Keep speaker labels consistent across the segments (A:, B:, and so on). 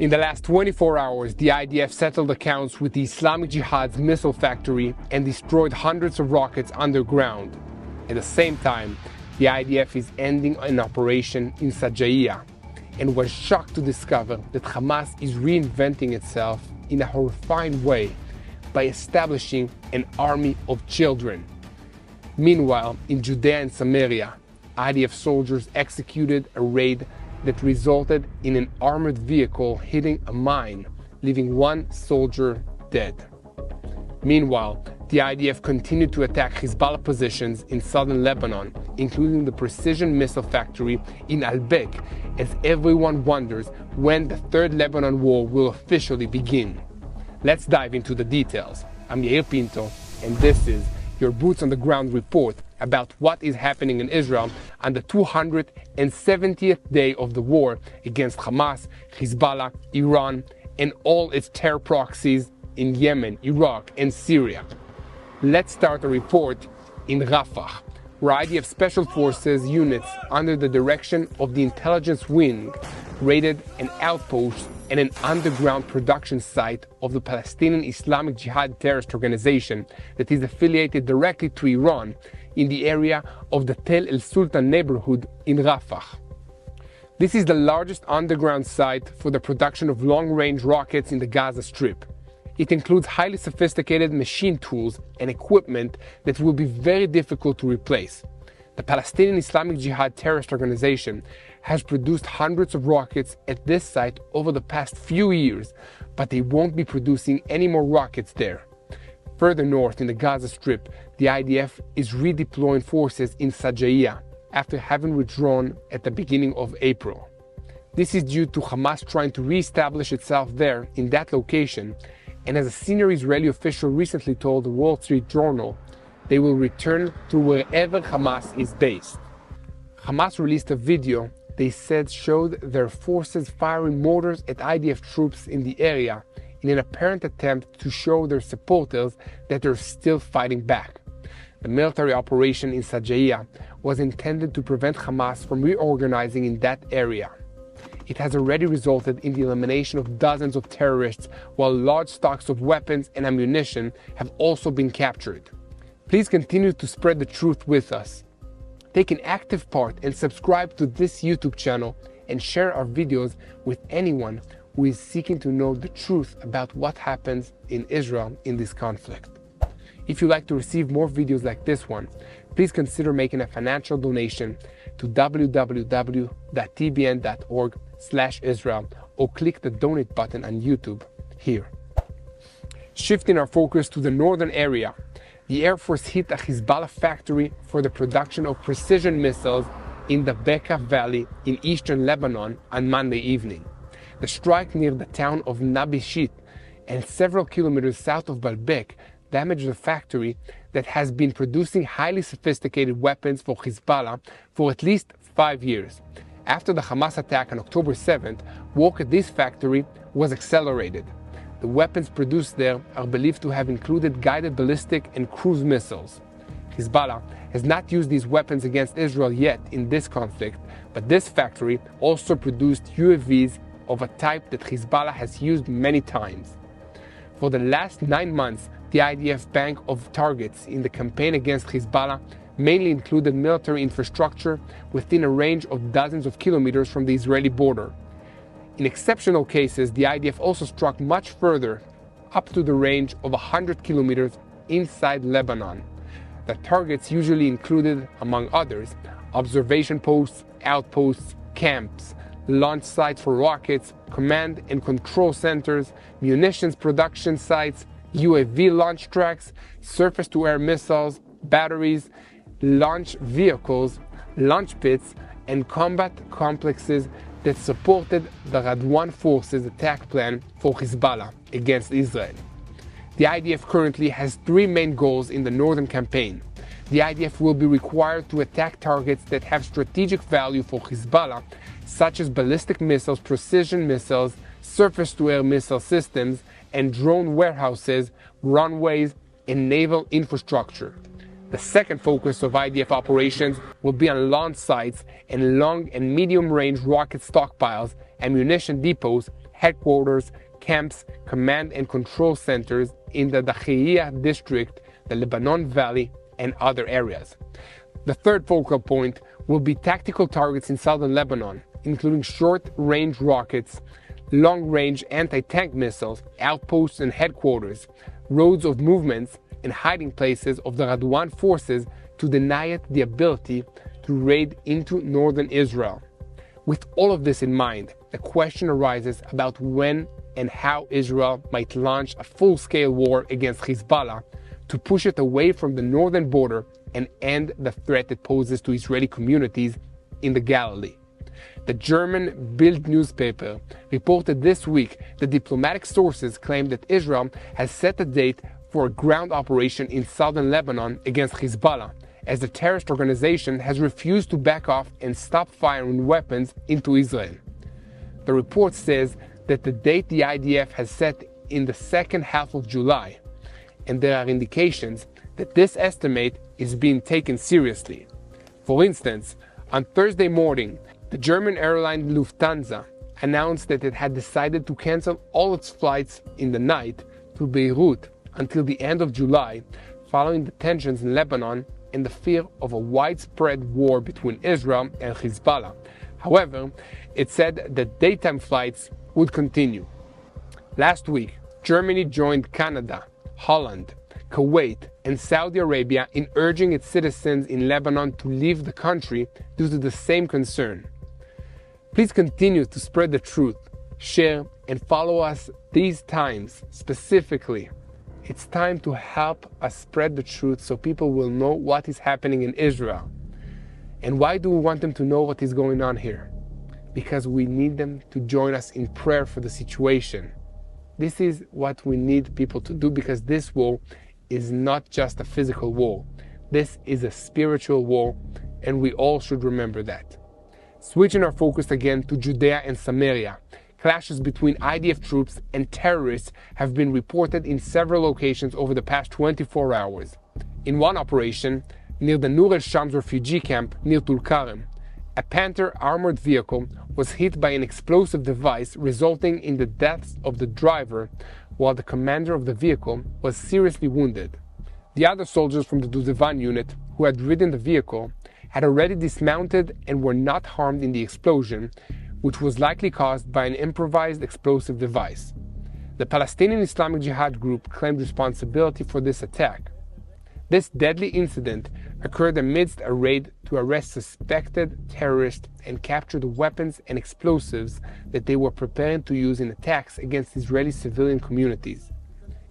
A: In the last 24 hours, the IDF settled accounts with the Islamic Jihad's missile factory and destroyed hundreds of rockets underground. At the same time, the IDF is ending an operation in Sajaiya and was shocked to discover that Hamas is reinventing itself in a horrifying way by establishing an army of children. Meanwhile, in Judea and Samaria, IDF soldiers executed a raid that resulted in an armored vehicle hitting a mine, leaving one soldier dead. Meanwhile, the IDF continued to attack Hezbollah positions in southern Lebanon, including the precision missile factory in Al-Bek, as everyone wonders when the Third Lebanon War will officially begin. Let's dive into the details. I'm Yair Pinto, and this is your Boots on the Ground report about what is happening in Israel on the 270th day of the war against Hamas, Hezbollah, Iran, and all its terror proxies in Yemen, Iraq, and Syria. Let's start a report in Rafah, where IDF Special Forces units under the direction of the intelligence wing raided an outpost and an underground production site of the Palestinian Islamic Jihad terrorist organization that is affiliated directly to Iran in the area of the Tel El Sultan neighborhood in Rafah. This is the largest underground site for the production of long-range rockets in the Gaza Strip. It includes highly sophisticated machine tools and equipment that will be very difficult to replace. The Palestinian Islamic Jihad terrorist organization has produced hundreds of rockets at this site over the past few years, but they won't be producing any more rockets there. Further north in the Gaza Strip, the IDF is redeploying forces in Sajaiya after having withdrawn at the beginning of April. This is due to Hamas trying to re-establish itself there in that location, and as a senior Israeli official recently told the Wall Street Journal, they will return to wherever Hamas is based. Hamas released a video they said showed their forces firing mortars at IDF troops in the area in an apparent attempt to show their supporters that they're still fighting back. The military operation in Sajaiya was intended to prevent Hamas from reorganizing in that area. It has already resulted in the elimination of dozens of terrorists, while large stocks of weapons and ammunition have also been captured. Please continue to spread the truth with us. Take an active part and subscribe to this YouTube channel and share our videos with anyone who is seeking to know the truth about what happens in Israel in this conflict. If you'd like to receive more videos like this one, please consider making a financial donation to www.tbn.org/Israel or click the donate button on YouTube here. Shifting our focus to the northern area, the Air Force hit a Hezbollah factory for the production of precision missiles in the Bekaa Valley in eastern Lebanon on Monday evening. The strike near the town of Nabishit and several kilometers south of Baalbek damaged the factory that has been producing highly sophisticated weapons for Hezbollah for at least 5 years. After the Hamas attack on October 7th, work at this factory was accelerated. The weapons produced there are believed to have included guided ballistic and cruise missiles. Hezbollah has not used these weapons against Israel yet in this conflict, but this factory also produced UAVs of a type that Hezbollah has used many times. For the last 9 months, the IDF bank of targets in the campaign against Hezbollah mainly included military infrastructure within a range of dozens of kilometers from the Israeli border. In exceptional cases, the IDF also struck much further, up to the range of 100 kilometers inside Lebanon. The targets usually included, among others, observation posts, outposts, camps, launch sites for rockets, command and control centers, munitions production sites, UAV launch tracks, surface-to-air missiles, batteries, launch vehicles, launch pits, and combat complexes that supported the Radwan forces' attack plan for Hezbollah against Israel. The IDF currently has 3 main goals in the northern campaign. The IDF will be required to attack targets that have strategic value for Hezbollah, such as ballistic missiles, precision missiles, surface-to-air missile systems, and drone warehouses, runways, and naval infrastructure. The second focus of IDF operations will be on launch sites and long and medium-range rocket stockpiles, ammunition depots, headquarters, camps, command and control centers in the Dakhiyah district, the Lebanon Valley, and other areas. The third focal point will be tactical targets in southern Lebanon, including short-range rockets, long-range anti-tank missiles, outposts and headquarters, roads of movements, and hiding places of the Radwan forces to deny it the ability to raid into northern Israel. With all of this in mind, the question arises about when and how Israel might launch a full-scale war against Hezbollah to push it away from the northern border and end the threat it poses to Israeli communities in the Galilee. The German Bild newspaper reported this week that diplomatic sources claim that Israel has set a date for a ground operation in southern Lebanon against Hezbollah, as the terrorist organization has refused to back off and stop firing weapons into Israel. The report says that the date the IDF has set in the second half of July, and there are indications that this estimate is being taken seriously. For instance, on Thursday morning, the German airline Lufthansa announced that it had decided to cancel all its flights in the night to Beirut until the end of July, following the tensions in Lebanon and the fear of a widespread war between Israel and Hezbollah. However, it said that daytime flights would continue. Last week, Germany joined Canada, Holland, Kuwait, and Saudi Arabia in urging its citizens in Lebanon to leave the country due to the same concern. Please continue to spread the truth, share, and follow us these times specifically. It's time to help us spread the truth so people will know what is happening in Israel. And why do we want them to know what is going on here? Because we need them to join us in prayer for the situation. This is what we need people to do, because this war is not just a physical war. This is a spiritual war, and we all should remember that. Switching our focus again to Judea and Samaria, clashes between IDF troops and terrorists have been reported in several locations over the past 24 hours. In one operation, near the Nur el-Shams refugee camp near Tulkarem, a Panther armored vehicle was hit by an explosive device, resulting in the deaths of the driver, while the commander of the vehicle was seriously wounded. The other soldiers from the Duzevan unit who had ridden the vehicle had already dismounted and were not harmed in the explosion, which was likely caused by an improvised explosive device. The Palestinian Islamic Jihad group claimed responsibility for this attack. This deadly incident occurred amidst a raid to arrest suspected terrorists and capture the weapons and explosives that they were preparing to use in attacks against Israeli civilian communities.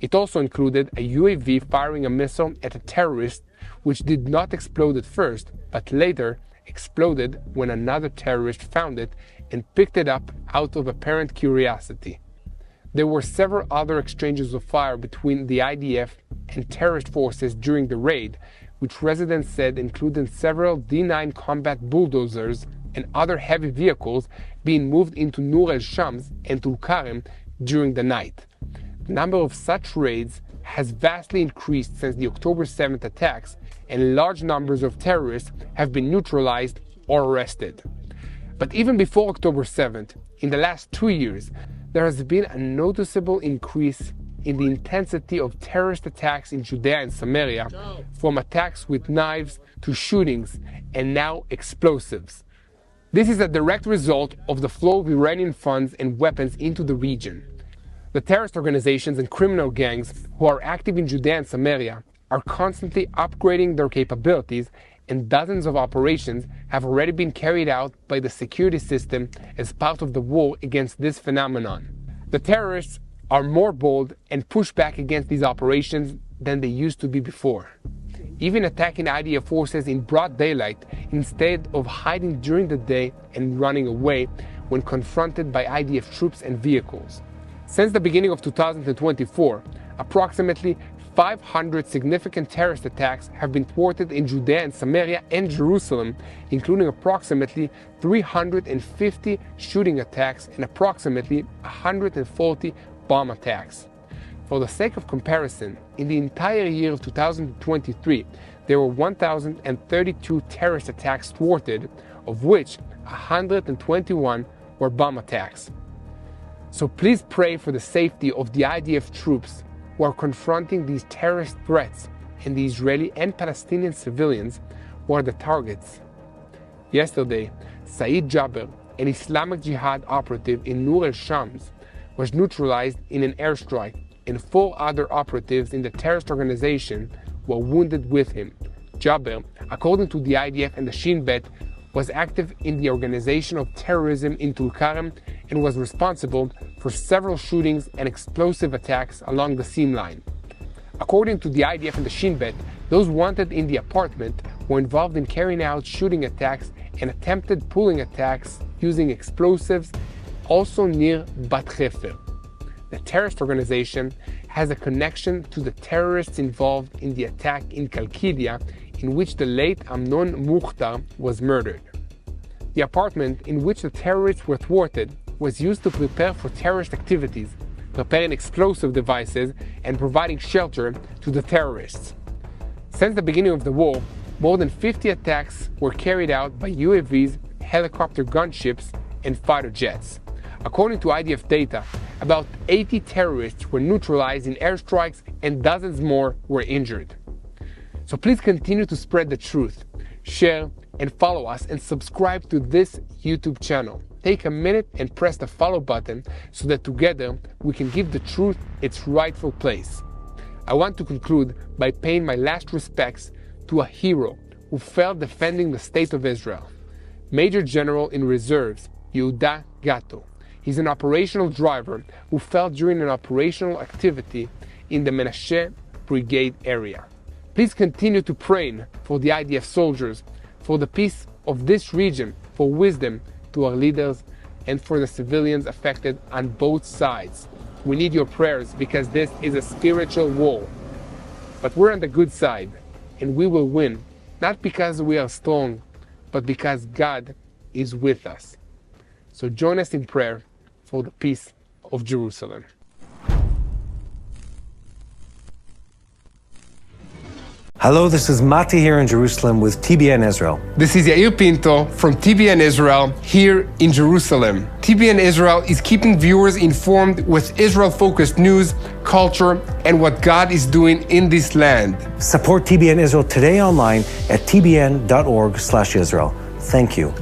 A: It also included a UAV firing a missile at a terrorist, which did not explode at first, but later exploded when another terrorist found it and picked it up out of apparent curiosity. There were several other exchanges of fire between the IDF and terrorist forces during the raid, which residents said included several D9 combat bulldozers and other heavy vehicles being moved into Nur el-Shams and Tulkarem during the night. The number of such raids has vastly increased since the October 7th attacks, and large numbers of terrorists have been neutralized or arrested. But even before October 7th, in the last 2 years, there has been a noticeable increase in the intensity of terrorist attacks in Judea and Samaria, from attacks with knives to shootings and now explosives. This is a direct result of the flow of Iranian funds and weapons into the region. The terrorist organizations and criminal gangs who are active in Judea and Samaria are constantly upgrading their capabilities, and dozens of operations have already been carried out by the security system as part of the war against this phenomenon. The terrorists are more bold and push back against these operations than they used to be before, even attacking IDF forces in broad daylight instead of hiding during the day and running away when confronted by IDF troops and vehicles. Since the beginning of 2024, approximately 500 significant terrorist attacks have been thwarted in Judea and Samaria and Jerusalem, including approximately 350 shooting attacks and approximately 140 bomb attacks. For the sake of comparison, in the entire year of 2023, there were 1,032 terrorist attacks thwarted, of which 121 were bomb attacks. So please pray for the safety of the IDF troops who are confronting these terrorist threats and the Israeli and Palestinian civilians who are the targets. Yesterday, Saeed Jaber, an Islamic Jihad operative in Nur el-Shams, was neutralized in an airstrike, and 4 other operatives in the terrorist organization were wounded with him. Jaber, according to the IDF and the Shin Bet, was active in the organization of terrorism in Tulkarem and was responsible for several shootings and explosive attacks along the seam line. According to the IDF and the Shin Bet, those wanted in the apartment were involved in carrying out shooting attacks and attempted pulling attacks using explosives also near Bat Hefer. The terrorist organization has a connection to the terrorists involved in the attack in Kalkidia, in which the late Amnon Mukhtar was murdered. The apartment in which the terrorists were thwarted was used to prepare for terrorist activities, preparing explosive devices and providing shelter to the terrorists. Since the beginning of the war, more than 50 attacks were carried out by UAVs, helicopter gunships, and fighter jets. According to IDF data, about 80 terrorists were neutralized in airstrikes and dozens more were injured. So please continue to spread the truth, share and follow us, and subscribe to this YouTube channel. Take a minute and press the follow button so that together we can give the truth its rightful place. I want to conclude by paying my last respects to a hero who fell defending the State of Israel. Major General in Reserves, Yehuda Gatto. He's an operational driver who fell during an operational activity in the Menashe Brigade area. Please continue to pray for the IDF soldiers, for the peace of this region, for wisdom to our leaders, and for the civilians affected on both sides. We need your prayers because this is a spiritual war. But we're on the good side, and we will win, not because we are strong, but because God is with us. So join us in prayer for the peace of Jerusalem.
B: Hello, this is Mati here in Jerusalem with TBN Israel.
A: This is Yair Pinto from TBN Israel here in Jerusalem. TBN Israel is keeping viewers informed with Israel-focused news, culture, and what God is doing in this land.
B: Support TBN Israel today online at tbn.org/Israel. Thank you.